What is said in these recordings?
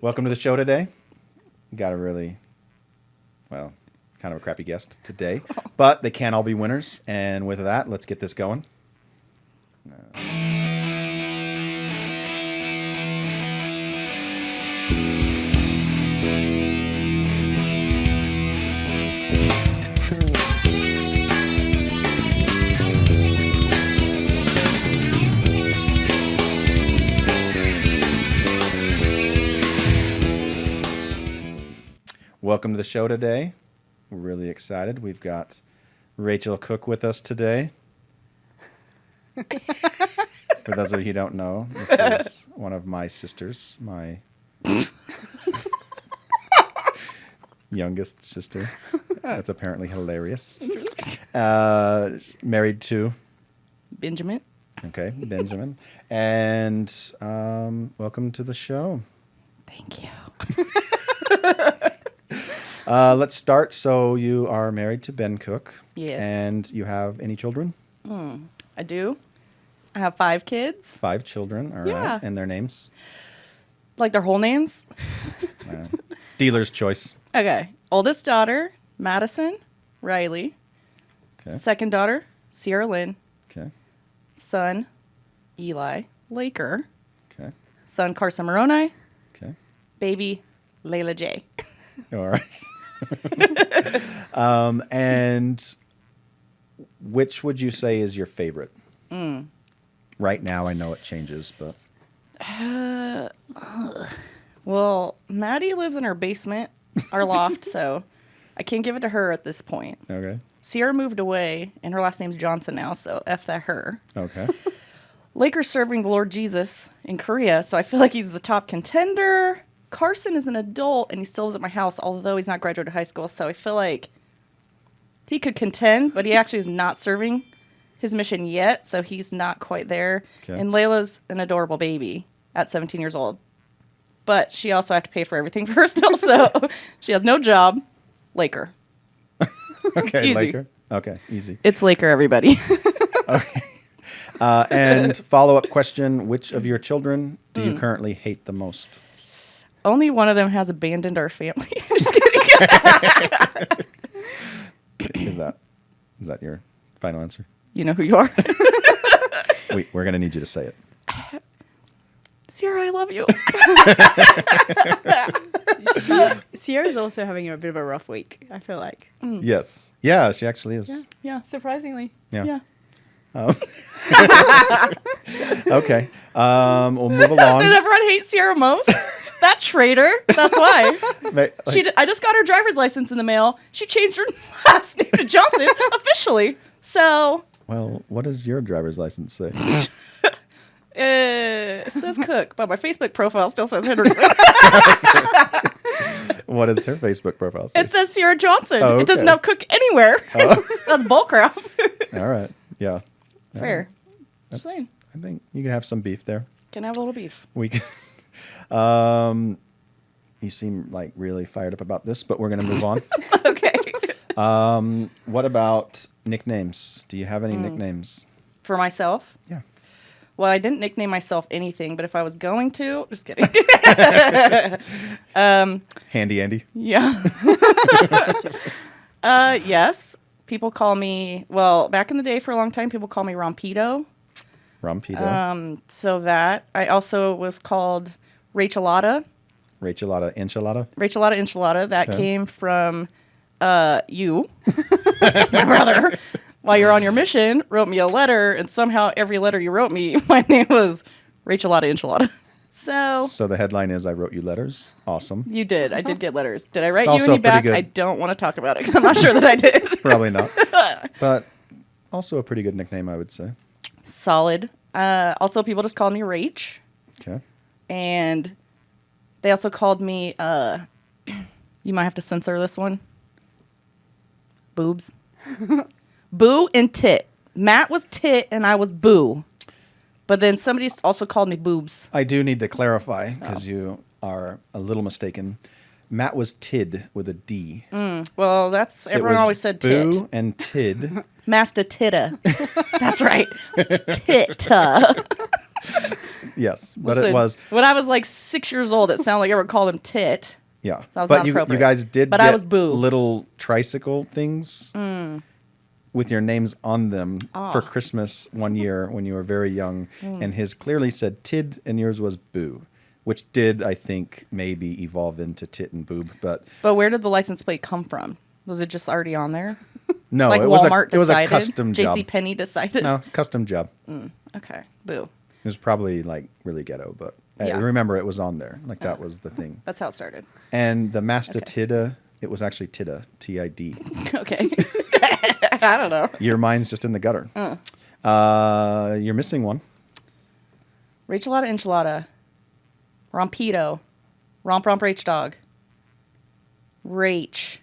Welcome to the show today. Got a really, kind of a crappy guest today, but they can't all be winners. And with that, let's get this going. Welcome to the show today. We're really excited. We've got Rachael Cook with us today. For those of you who don't know, this is one of my sisters, my youngest sister. That's apparently hilarious. Interesting. Married to Benjamin. Okay, Benjamin. And welcome to the show. Thank you. Let's start. So you are married to Ben Cook. Yes. And you have any children? I do. I have 5 kids. 5 children. All right. Yeah. And their names? Like their whole names? Dealer's choice. Okay. Oldest daughter, Madison Riley. Okay. Second daughter, Sierra Lynn. Okay. Son, Eli Laker. Okay. Son, Carson Moroni. Okay. Baby, Layla J. All right. And which would you say is your favorite? Right now, I know it changes, but Well, Maddie lives in her basement, our loft, so I can't give it to her at this point. okay. Sierra moved away, and her last name's Johnson now, so F that her. Okay. Laker's serving the Lord Jesus in Korea, so I feel like he's the top contender. Carson is an adult, and he still lives at my house, although he's not graduated high school, so I feel like he could contend, but he actually is not serving his mission yet, so he's not quite there. Okay. And Layla's an adorable baby at 17 years old. But she also has to pay for everything for her still, so she has no job. Laker. Okay, Easy. Laker. Okay, easy. It's Laker, everybody. Okay. And follow-up question, which of your children do you currently hate the most? Only one of them has abandoned our family. Just kidding. Is that your final answer? You know who you are. We're going to need you to say it. Sierra, I love you. Sierra's also having a bit of a rough week, I feel like. Yes. Yeah, she actually is. Yeah. Surprisingly. Yeah. Okay. We'll move along. Did everyone hate Sierra most? That traitor. That's why. I just got her driver's license in the mail. She changed her last name to Johnson officially. So. Well, what does your driver's license say? It says Cook, but my Facebook profile still says Henriksen. What does her Facebook profile say? It says Sierra Johnson. Oh, It doesn't okay. have Cook anywhere. That's bullcrap. All right. Yeah. Fair. That's, Just saying. I think you can have some beef there. Can have a little beef. We can. You seem like really fired up about this, but we're going to move on. Okay. What about nicknames? Do you have any nicknames? For myself? Yeah. Well, I didn't nickname myself anything, but if I was going to, just kidding. Handy Andy. Yeah. Yes. People call me, well, back in the day for a long time, people call me Rompido. Rompido. So that. I also was called Rachelada. Rachelada Enchilada. Rachelada Enchilada. That Okay. came from you, my brother. While you're on your mission, wrote me a letter, and somehow every letter you wrote me, my name was Rachelada Enchilada. So the headline is I wrote you letters. Awesome. You did. I did get letters. Did I write It's you also any a pretty back? good- I don't want to talk about it because I'm not sure that I did. Probably not. But also a pretty good nickname, I would say. Solid. Also, people just called me Rach. Okay. And they also called me, you might have to censor this one. Boobs. Boo and Tit. Matt was Tit and I was Boo. But then somebody also called me Boobs. I do need to clarify because you are a little mistaken. Matt was Tid with a D. Well, that's, It everyone was always said Tit. Boo and Tid. Master Titta. That's right. Titta. Yes, but Listen, it was. when I was like 6 years old, it sounded like I ever called him tit. Yeah, That was but not you appropriate. guys did But get I was Boo. little tricycle things with your names on them for Oh. Christmas one year when you were very young, and his clearly said Tid and yours was Boo, which did, I think, maybe evolve into Tit and Boob, but But where did the license plate come from? Was it just already on there? no, Like it was Walmart it was a decided? custom job. JC Penney decided? No, it's a custom job. Okay. Boo. It was probably like really ghetto, but I Yeah. remember it was on there. Like that was the thing. That's how it started. And the Master Okay. Tidda, it was actually Tidda, T-I-D. Okay. I don't know. Your mind's just in the gutter. You're missing one. Rachelada enchilada. Rompito. Romp romp rach dog. Rach.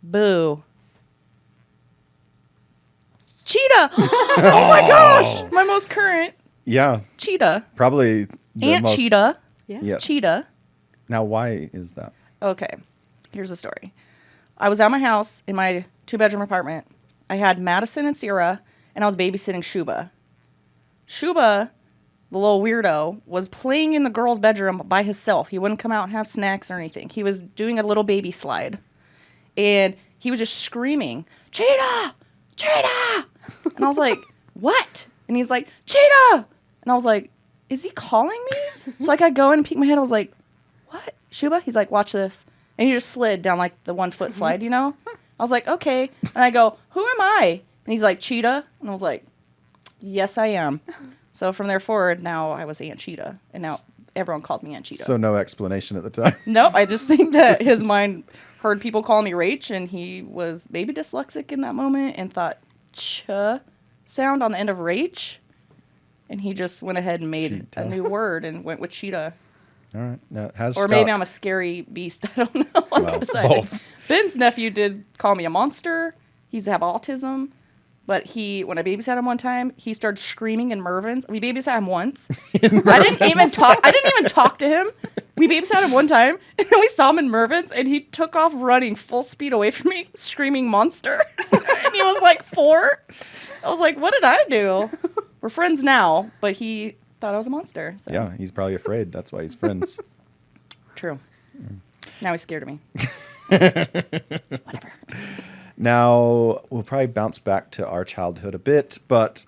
Boo. Cheetah. Oh my gosh. My most current. Yeah, Cheetah. probably the Aunt most. Cheetah. Yeah. Yes. Cheetah. Now, why is that? Okay. Here's the story. I was at my house in my 2-bedroom apartment. I had Madison and Sierra, and I was babysitting Shuba. Shuba, the little weirdo, was playing in the girl's bedroom by himself. He wouldn't come out and have snacks or anything. He was doing a little baby slide. And he was just screaming, Cheetah! Cheetah! And I was like, what? And he's like, Cheetah! And I was like, is he calling me? So I got going and peeked my head. I was like, what? Shuba? He's like, watch this. And he just slid down like the 1-foot slide, you know? I was like, okay. And I go, who am I? And he's like, Cheetah. And I was like, yes, I am. So from there forward, now I was Aunt Cheetah. And now everyone calls me Aunt Cheetah. So no explanation at the time. No, I just think that his mind heard people call me Rach, and he was maybe dyslexic in that moment and thought ch sound on the end of Rach. And he just went ahead and made Cheetah. a new word and went with Cheetah. All right, that has. Or maybe stuck. I'm a scary beast. I don't know. I'm Well, undecided. both. Ben's nephew did call me a monster. He's have autism. But when I babysat him one time, he started screaming in Mervin's. We babysat him once. I didn't even talk to him. We babysat him one time, and then we saw him in Mervin's, and he took off running full speed away from me, screaming monster. And he was like 4. I was like, what did I do? We're friends now, but he thought I was a monster. So. Yeah, he's probably afraid. That's why he's friends. True. Now he's scared of me. Whatever. Now, we'll probably bounce back to our childhood a bit, but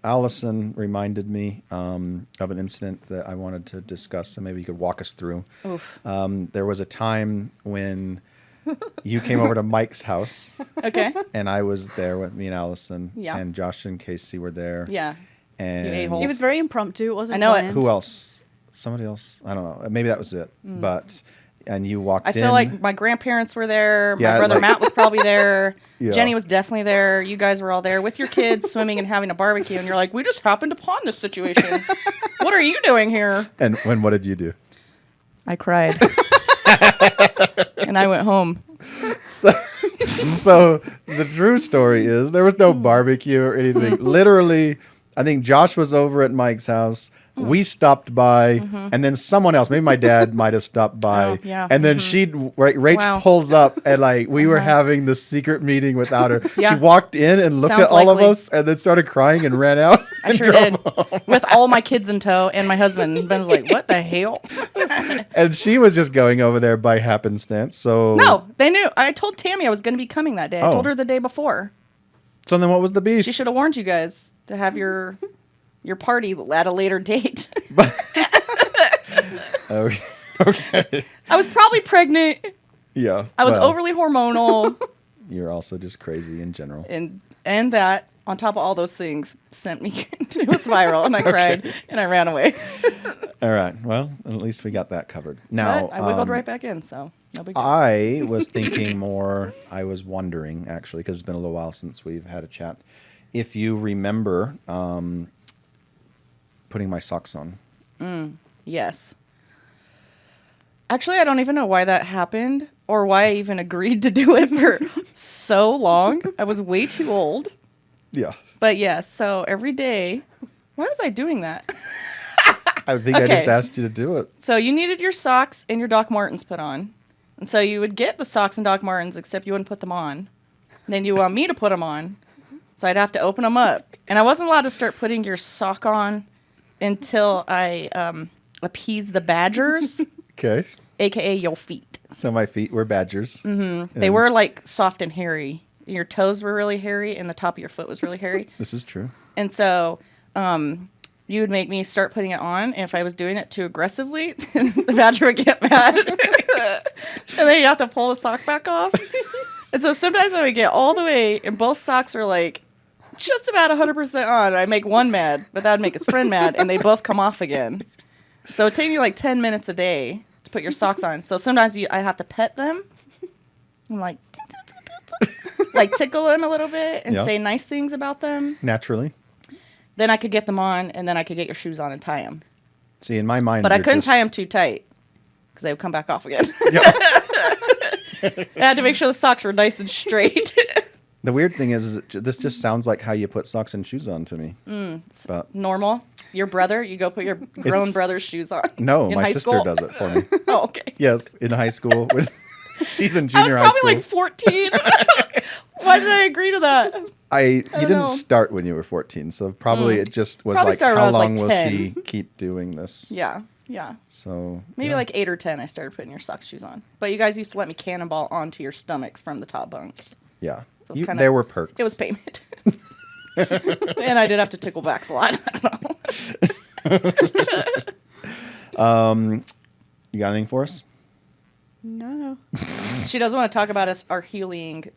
Allison reminded me of an incident that I wanted to discuss, so maybe you could walk us through. Oof. There was a time when you came over to Mike's house, Okay. and I was there with me and Allison, Yeah. and Josh and Casey were there. Yeah. And You a-holes. It was very impromptu. It wasn't I know it. planned. who else? Somebody else? I don't know. Maybe that was it. But, and you walked in. I feel like my grandparents were there. Yeah, My brother like- Matt was probably there. Yeah. Jenny was definitely there. You guys were all there with your kids swimming and having a barbecue. And you're like, we just happened upon this situation. What are you doing here? And what did you do? I cried. And I went home. So the true story is there was no barbecue or anything. Literally, I think Josh was over at Mike's house. We stopped by, and then someone else, maybe my dad might have stopped by. Oh, yeah. And then Rach Wow. pulls up, and like we were having the secret meeting without her. Yeah. She walked in and looked Sounds at all likely. of us, and then started crying and ran out. I and sure drove did. home. With all my kids in tow and my husband. Ben was like, what the hell? And she was just going over there by happenstance. So No, they knew. I told Tammy I was going to be coming that day. I Oh. told her the day before. So then, what was the beef? She should have warned you guys to have your party at a later date. Okay. Okay. I was probably pregnant. Yeah. I was well, overly hormonal. You're also just crazy in general. and that, on top of all those things, sent me to a spiral. And I cried and I ran away. All right. Well, at least we got that covered. Now, But I wiggled right back in, so no big deal. I was thinking more, I was wondering, actually, because it's been a little while since we've had a chat, if you remember putting my socks on. Yes. Actually, I don't even know why that happened or why I even agreed to do it for so long. I was way too old. Yeah. But yes, so every day, why was I doing that? I think I just Okay. asked you to do it. So you needed your socks and your Doc Martens put on. And so you would get the socks and Doc Martens, except you wouldn't put them on. And then you want me to put them on. So I'd have to open them up. And I wasn't allowed to start putting your sock on until I appease the badgers, Okay. aka your feet. So my feet were badgers. Mm-hmm. They were like soft and hairy. Your toes were really hairy, and the top of your foot was really hairy. This is true. And so you would make me start putting it on, and if I was doing it too aggressively, the badger would get mad. And then you have to pull the sock back off. And so sometimes I would get all the way, and both socks are like just about 100% on. I make one mad, but that would make his friend mad, and they both come off again. So it takes me like 10 minutes a day to put your socks on. So sometimes I have to pet them. I'm like, like tickle them a little bit and say nice things about them. Naturally. Then I could get them on, and then I could get your shoes on and tie them. See, in my mind, But I couldn't tie them too tight because they would come back off again. Yep. I had to make sure the socks were nice and straight. The weird thing is this just sounds like how you put socks and shoes on to me. But Normal. Your brother, you go put your grown brother's shoes on. no, in my high sister school? does it for me. Oh, okay. Yes, in high school. She's in I was junior high school. probably like 14. Why did I agree to that? You don't didn't know. start when you were 14, so probably it just was Probably like, started when I how was, like, long will 10. she keep doing this? Yeah. So Maybe yeah. like 8 or 10 I started putting your sock shoes on. But you guys used to let me cannonball onto your stomachs from the top bunk. Yeah, was kinda- there were perks. It was payment. And I did have to tickle backs a lot. I don't know. You got anything for us? No. She does want to talk about our healing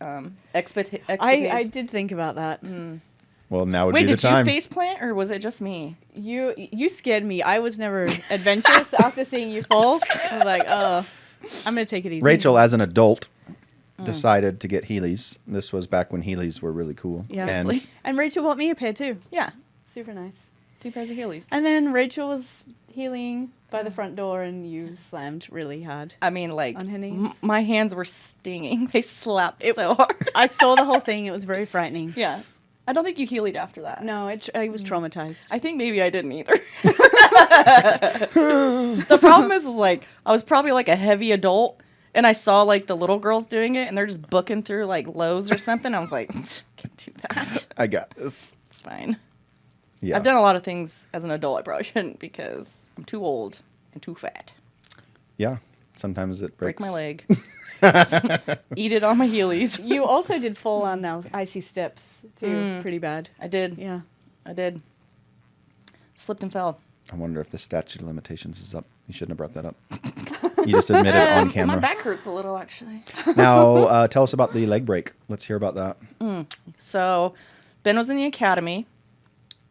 expeditions. I did think about that. Well, now would Wait, be the did you time. face plant or was it just me? You scared me. I was never adventurous after seeing you fall. I was like, oh, I'm going to take it easy. Rachel, as an adult, decided to get Heelys. This was back when Heelys were really cool. Yeah. And And Rachel bought me a pair too. Yeah. Super nice. 2 pairs of Heelys. And then Rachel was healing by the front door and you slammed really hard. I mean, like, On her knees? my hands were stinging. They slapped so hard. I saw the whole thing. It was very frightening. Yeah. I don't think you healed after that. No, I was traumatized. I think maybe I didn't either. The problem is like, I was probably like a heavy adult and I saw like the little girls doing it and they're just booking through like Lowe's or something. I was like, can't do that. I got this. It's fine. Yeah. I've done a lot of things as an adult I probably shouldn't because I'm too old and too fat. Yeah. Sometimes it breaks. Break my leg. Eat it on my Heelys. You also did fall on those icy steps too. Pretty bad. I did. Yeah. I did. Slipped and fell. I wonder if the statute of limitations is up. You shouldn't have brought that up. You just admitted on My camera. back hurts a little actually. Now, tell us about the leg break. Let's hear about that. So, Ben was in the academy,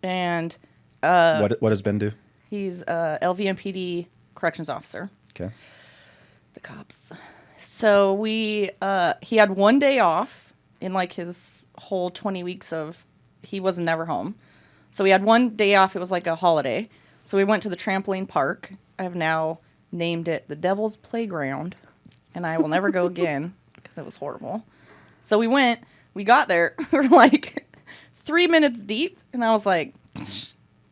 and What does Ben do? he's a LVMPD corrections officer. Okay. The cops. So he had 1 day off in like his whole 20 weeks of he was never home. So we had 1 day off. It was like a holiday. So we went to the trampoline park. I have now named it the Devil's Playground, and I will never go again because it was horrible. So we went. We got there. We were like 3 minutes deep, and I was like,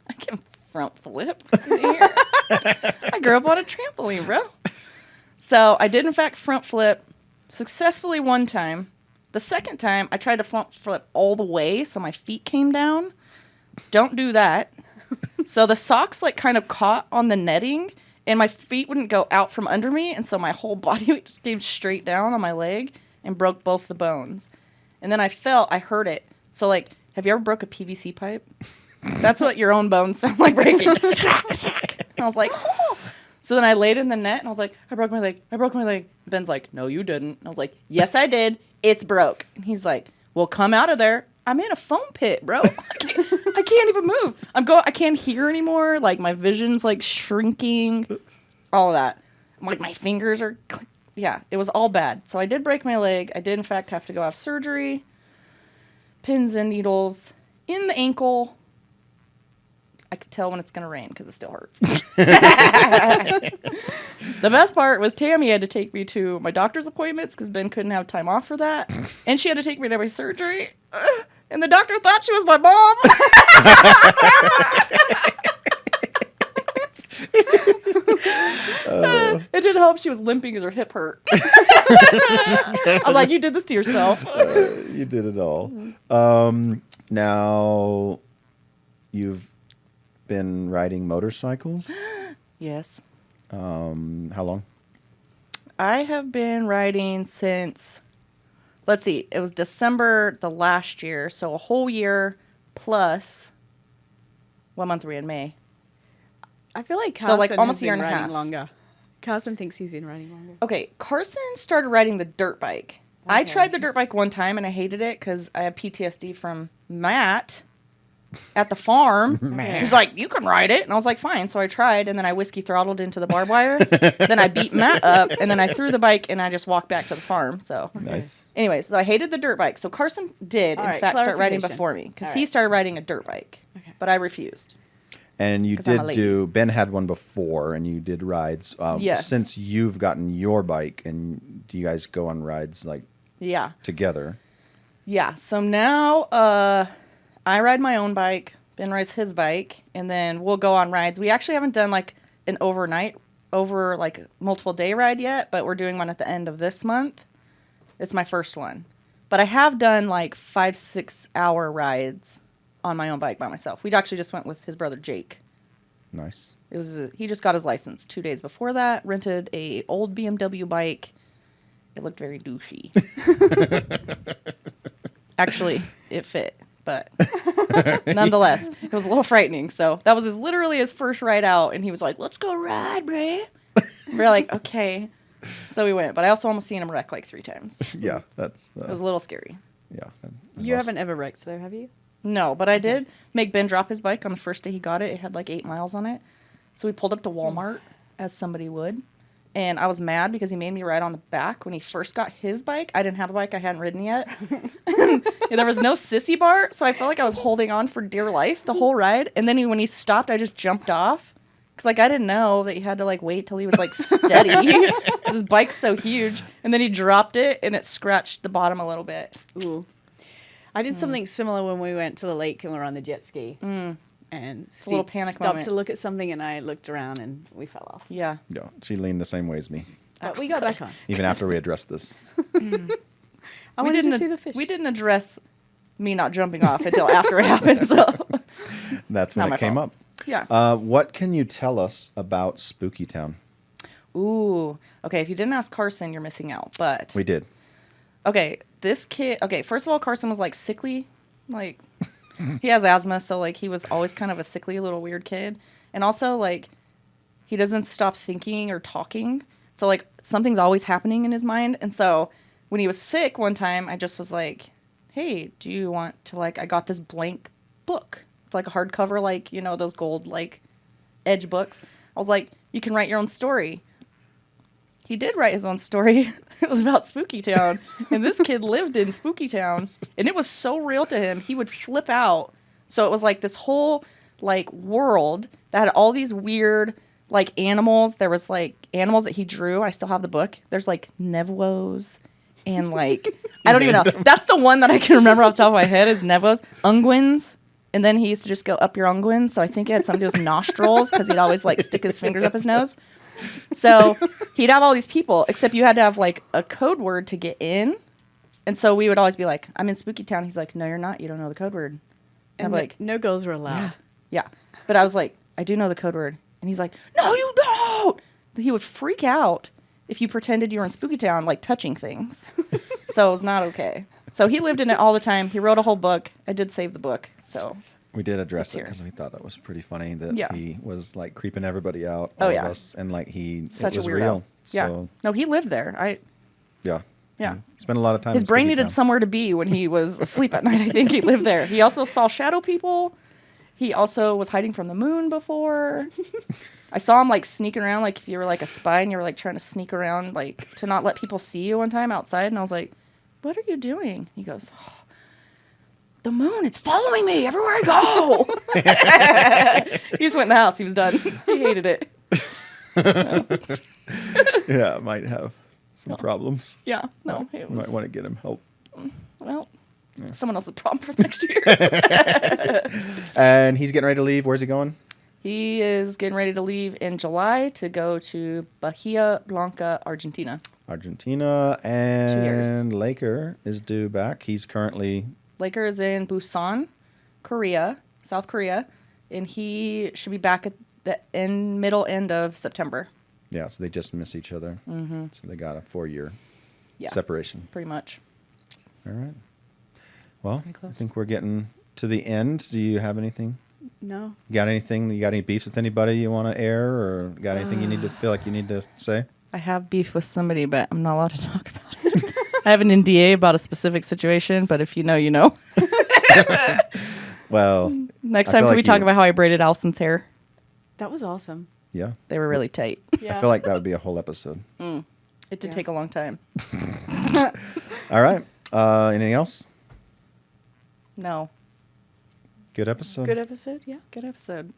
I can front flip here. I grew up on a trampoline, bro. So I did, in fact, front flip successfully one time. The second time, I tried to front flip all the way, so my feet came down. Don't do that. So the socks, like, kind of caught on the netting, and my feet wouldn't go out from under me, and so my whole body just came straight down on my leg and broke both the bones. And then I heard it. So, like, have you ever broke a PVC pipe? That's what your own bones sound like breaking. And I was like, oh. So then I laid in the net and I was like, I broke my leg. Ben's like, no, you didn't. And I was like, yes, I did. It's broke. And he's like, well, come out of there. I'm in a foam pit, bro. I can't even move. I can't hear anymore. Like my vision's like shrinking. All of that. I'm like, my fingers are, yeah, it was all bad. So I did break my leg. I did, in fact, have to go have surgery. Pins and needles in the ankle. I could tell when it's going to rain because it still hurts. The best part was Tammy had to take me to my doctor's appointments because Ben couldn't have time off for that. And she had to take me to my surgery. And the doctor thought she was my mom. It didn't help she was limping because her hip hurt. I was like, you did this to yourself. You did it all. Now, you've been riding motorcycles. Yes. How long? I have been riding since, let's see, it was December the last year. So a whole year plus, what month are we in? May. I feel like So, Carson like, almost has a year been and a riding half. longer. Carson thinks he's been riding longer. Okay, Carson started riding the dirt bike. I Okay. tried the dirt bike one time and I hated it because I had PTSD from Matt at the farm. Matt. He's like, you can ride it. And I was like, fine. So I tried, and then I whiskey throttled into the barbed wire. Then I beat Matt up, and then I threw the bike, and I just walked back to the farm. So, Nice. anyway, so I hated the dirt bike. So Carson did, All in right, fact, start riding clarification. before me because All he right. started riding a dirt bike. Okay. But I refused. And you 'Cause I'm a did lady. do, Ben had one before, and you did rides. Yes. Since you've gotten your bike, and do you guys go on rides like Yeah. together? Yeah. So now I ride my own bike. Ben rides his bike, and then we'll go on rides. We actually haven't done like an like multiple day ride yet, but we're doing one at the end of this month. It's my first one. But I have done like 5-6 hour rides on my own bike by myself. We actually just went with his brother Jake. Nice. He just got his license 2 days before that, rented a old BMW bike. It looked very douchey. Actually, it fit, but nonetheless, it was a little frightening. So that was literally his first ride out, and he was like, "Let's go ride, bruh." We're like, "Okay." So we went, but I also almost seen him wreck like 3 times. Yeah, that's. It was a little scary. Yeah. You haven't ever wrecked though, have you? No, but I did make Ben drop his bike on the first day he got it. It had like 8 miles on it. So we pulled up to Walmart, as somebody would. And I was mad because he made me ride on the back when he first got his bike. I didn't have a bike. I hadn't ridden yet. And there was no sissy bar. So I felt like I was holding on for dear life the whole ride. And then when he stopped, I just jumped off. Because like, I didn't know that you had to like wait till he was like steady. 'Cause his bike's so huge. And then he dropped it and it scratched the bottom a little bit. Ooh. I did something similar when we went to the lake and we were on the jet ski. And a little panic stopped moment. to look at something and I looked around and we fell off. Yeah. No, she leaned the same way as me, But we got back on. even after we addressed this. I wanted to see the fish. We didn't address me not jumping off until after it happened. So That's Not when my it came fault. up. yeah. What can you tell us about Spooky Town? Ooh. Okay. If you didn't ask Carson, you're missing out. But We did. okay, this kid. Okay, first of all, Carson was like sickly, like he has asthma, so like he was always kind of a sickly little weird kid, and also like he doesn't stop thinking or talking, so like something's always happening in his mind, and so when he was sick one time, I just was like, hey, do you want to like? I got this blank book. It's like a hardcover, like you know those gold like edge books. I was like, you can write your own story. He did write his own story. It was about Spooky Town. And this kid lived in Spooky Town. And it was so real to him. He would flip out. So it was like this whole like world that had all these weird like animals. There was like animals that he drew. I still have the book. There's like Nevuos and like, I don't even know. That's the one that I can remember off the top of my head is Nevuos. Unguins. And then he used to just go up your unguins. So I think it had something to do with nostrils because he'd always like stick his fingers up his nose. So he'd have all these people, except you had to have like a code word to get in. And so we would always be like, I'm in Spooky Town. He's like, no, you're not. You don't know the code word. And I'm like, no girls were allowed. yeah. But I was like, I do know the code word. And he's like, no, you don't. He would freak out if you pretended you were in Spooky Town, like touching things. So it was not okay. So he lived in it all the time. He wrote a whole book. I did save the book. So We did address It's it here. because we thought that was pretty funny that Yeah. he was like creeping everybody out. Oh, all yeah. of us, and like such it was a weirdo. real. Yeah. So, No, he lived there. yeah. Yeah. He spent a lot of time. His in brain Spooky needed Town. somewhere to be when he was asleep at night. I think he lived there. He also saw shadow people. He also was hiding from the moon before. I saw him like sneaking around, like if you were like a spy and you were like trying to sneak around, like to not let people see you one time outside. And I was like, "What are you doing?" He goes, oh, "The moon, it's following me everywhere I go." He just went in the house. He was done. He hated it. Yeah, it might have some problems. Yeah, no, it You might was. want to get him help. Well, someone else's problem for the next 2 years. And he's getting ready to leave. Where's he going? He is getting ready to leave in July to go to Bahia Blanca, Argentina. Argentina. And Laker is due back. He's currently Laker is in Busan, Korea, South Korea. and he should be back at the middle end of September. Yeah, so they just miss each other. Mm-hmm. So they got a 4-year separation. Pretty much. All right. Well, Pretty close. I think we're getting to the end. Do you have anything? No. You got anything? You got any beefs with anybody you want to air, or got anything you need to feel like you need to say? I have beef with somebody, but I'm not allowed to talk about it. I have an NDA about a specific situation, but if you know, you know. Well, Next I time, feel can we like talk you- about how I braided Allison's hair? That was awesome. yeah. They were really tight. Yeah. I feel like that would be a whole episode. It did Yeah. take a long time. All right. Anything else? No. Good episode. Good episode. Yeah. Good episode.